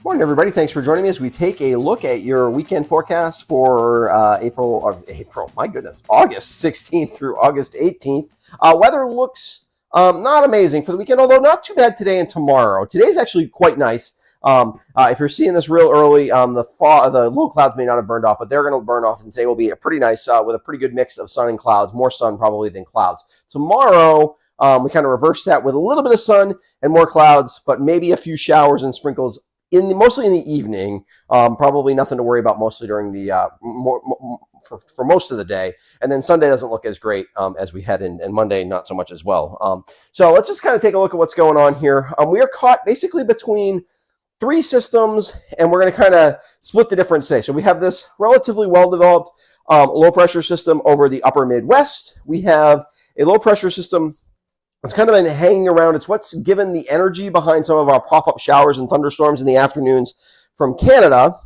Morning, everybody. Thanks for joining me as we take a look at your weekend forecast for August 16th through August 18th. Weather looks not amazing for the weekend, although not too bad today and tomorrow. Today's actually quite nice. If you're seeing this real early, the low clouds may not have burned off, but they're going to burn off, and today will be a pretty nice with a pretty good mix of sun and clouds, more sun probably than clouds. Tomorrow, we kind of reverse that with a little bit of sun and more clouds, but maybe a few showers and sprinkles mostly in the evening. Probably nothing to worry about mostly during the for most of the day. And then Sunday doesn't look as great as we had in, and Monday not so much as well. So let's just kind of take a look at what's going on here. We are caught basically between three systems, and we're going to kind of split the difference today. So we have this relatively well-developed low pressure system over the upper Midwest. We have a low pressure system. It's kind of been hanging around. It's what's given the energy behind some of our pop-up showers and thunderstorms in the afternoons from Canada.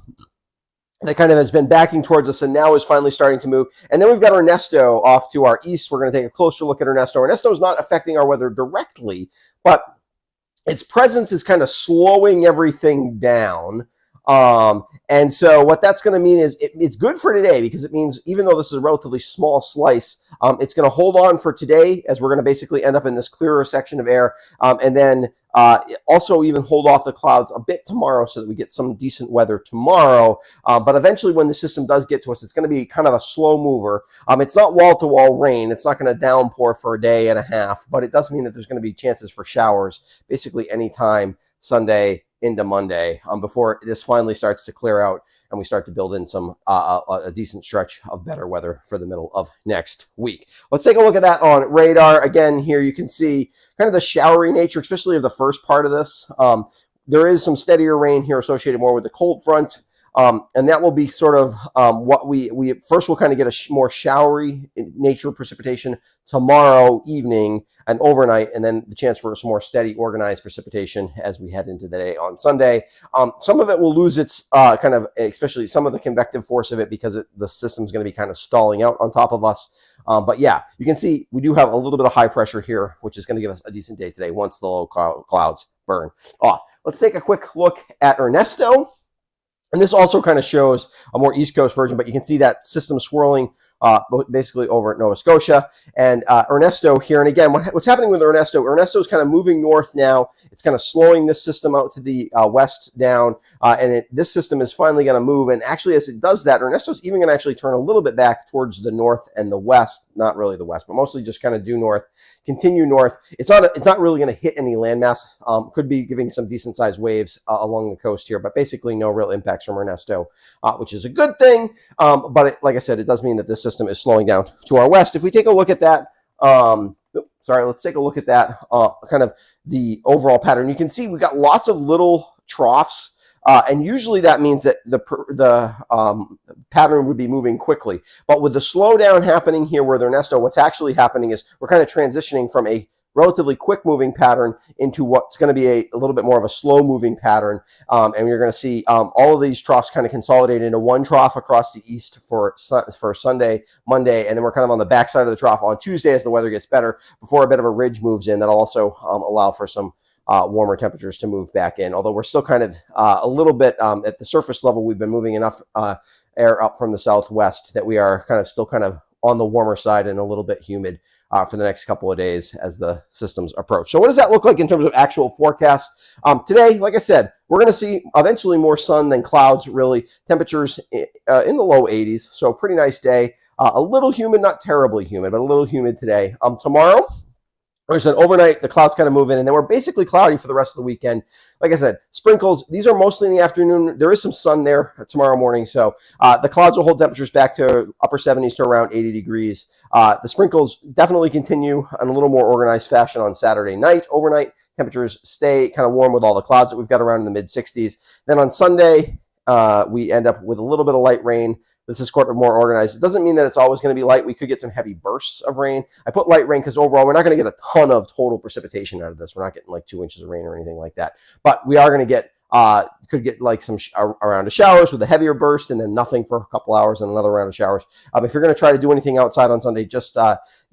That kind of has been backing towards us and now is finally starting to move. And then we've got Ernesto off to our east. We're going to take a closer look at Ernesto. Ernesto is not affecting our weather directly, but its presence is kind of slowing everything down. And so what that's going to mean is it's good for today, because it means even though this is a relatively small slice, it's going to hold on for today, as we're going to basically end up in this clearer section of air, and then also even hold off the clouds a bit tomorrow so that we get some decent weather tomorrow. But eventually when the system does get to us, it's going to be kind of a slow mover. It's not wall-to-wall rain. It's not going to downpour for a day and a half, but it does mean that there's going to be chances for showers basically anytime Sunday into Monday before this finally starts to clear out and we start to build in some a decent stretch of better weather for the middle of next week. Let's take a look at that on radar. Again, here you can see kind of the showery nature, especially of the first part of this. There is some steadier rain here associated more with the cold front. And that will be sort of what we first will kind of get a more showery nature precipitation tomorrow evening and overnight, and then the chance for some more steady organized precipitation as we head into the day on Sunday. Some of it will lose its kind of, especially some of the convective force of it, because the system's going to be kind of stalling out on top of us. But yeah, you can see we do have a little bit of high pressure here, which is going to give us a decent day today once the low clouds burn off. Let's take a quick look at Ernesto. And this also kind of shows a more East Coast version, but you can see that system swirling basically over at Nova Scotia. And Ernesto here, and again, what's happening with Ernesto? Ernesto is kind of moving north now. It's kind of slowing this system out to the west down, and this system is finally going to move. And actually, as it does that, Ernesto is even going to actually turn a little bit back towards the north and the west. Not really the west, but mostly just kind of due north, continue north. It's not really going to hit any landmass. Could be giving some decent sized waves along the coast here, but basically no real impacts from Ernesto, which is a good thing. But like I said, it does mean that this system is slowing down to our west. If we take a look at that, let's take a look at that kind of the overall pattern. You can see we got lots of little troughs. And usually that means that the pattern would be moving quickly. But with the slowdown happening here with Ernesto, what's actually happening is we're kind of transitioning from a relatively quick moving pattern into what's going to be a little bit more of a slow moving pattern. And you're going to see all of these troughs kind of consolidate into one trough across the east for Sunday, Monday, and then we're kind of on the backside of the trough on Tuesday as the weather gets better before a bit of a ridge moves in. That'll also allow for some warmer temperatures to move back in, although we're still kind of a little bit at the surface level. We've been moving enough air up from the southwest that we are still on the warmer side and a little bit humid for the next couple of days as the systems approach. So what does that look like in terms of actual forecasts? Today, like I said, we're going to see eventually more sun than clouds, really. Temperatures in the low 80s, so pretty nice day. A little humid, not terribly humid, but a little humid today. Tomorrow, like I said, overnight, the clouds kind of move in, and then we're basically cloudy for the rest of the weekend. Like I said, sprinkles, these are mostly in the afternoon. There is some sun there tomorrow morning, so the clouds will hold temperatures back to upper 70s to around 80 degrees. The sprinkles definitely continue in a little more organized fashion on Saturday night. Overnight, temperatures stay kind of warm with all the clouds that we've got around in the mid-60s. Then on Sunday, we end up with a little bit of light rain. This is quite more organized. It doesn't mean that it's always going to be light. We could get some heavy bursts of rain. I put light rain because overall we're not going to get a ton of total precipitation out of this. We're not getting like 2 inches of rain or anything like that. But we are going to get Could get like a round of showers with a heavier burst and then nothing for a couple hours and another round of showers. If you're going to try to do anything outside on Sunday, just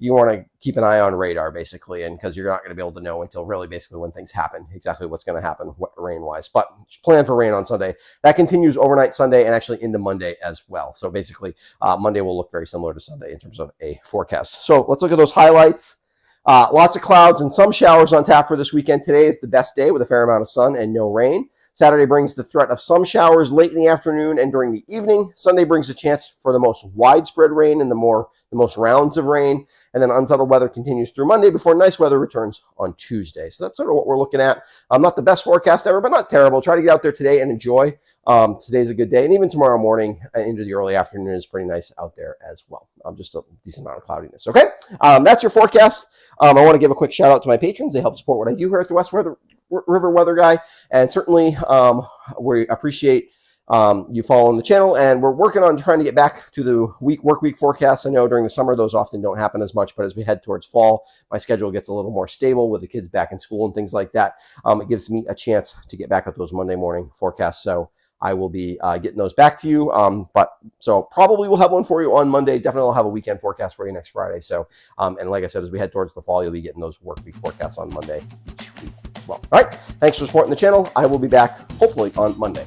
you want to keep an eye on radar basically, and because you're not going to be able to know until really basically when things happen exactly what's going to happen rain wise. But plan for rain on Sunday. That continues overnight Sunday and actually into Monday as well. So basically Monday will look very similar to Sunday in terms of a forecast. So let's look at those highlights. Lots of clouds and some showers on tap for this weekend. Today is the best day with a fair amount of sun and no rain. Saturday brings the threat of some showers late in the afternoon and during the evening. Sunday brings a chance for the most widespread rain and the most rounds of rain. And then unsettled weather continues through Monday before nice weather returns on Tuesday. So that's sort of what we're looking at. Not the best forecast ever, but not terrible. Try to get out there today and enjoy. Today's a good day. And even tomorrow morning into the early afternoon is pretty nice out there as well. Just a decent amount of cloudiness. Okay, that's your forecast. I want to give a quick shout out to my patrons. They help support what I do here at the West River Weather Guy. And certainly we appreciate you following the channel, and we're working on trying to get back to the work week forecasts. I know during the summer those often don't happen as much, but as we head towards fall, my schedule gets a little more stable with the kids back in school and things like that. It gives me a chance to get back at those Monday morning forecasts. So I will be getting those back to you. So probably we'll have one for you on Monday. Definitely I'll have a weekend forecast for you next Friday. So, and like I said, as we head towards the fall, you'll be getting those work week forecasts on Monday each week as well. All right. Thanks for supporting the channel. I will be back hopefully on Monday.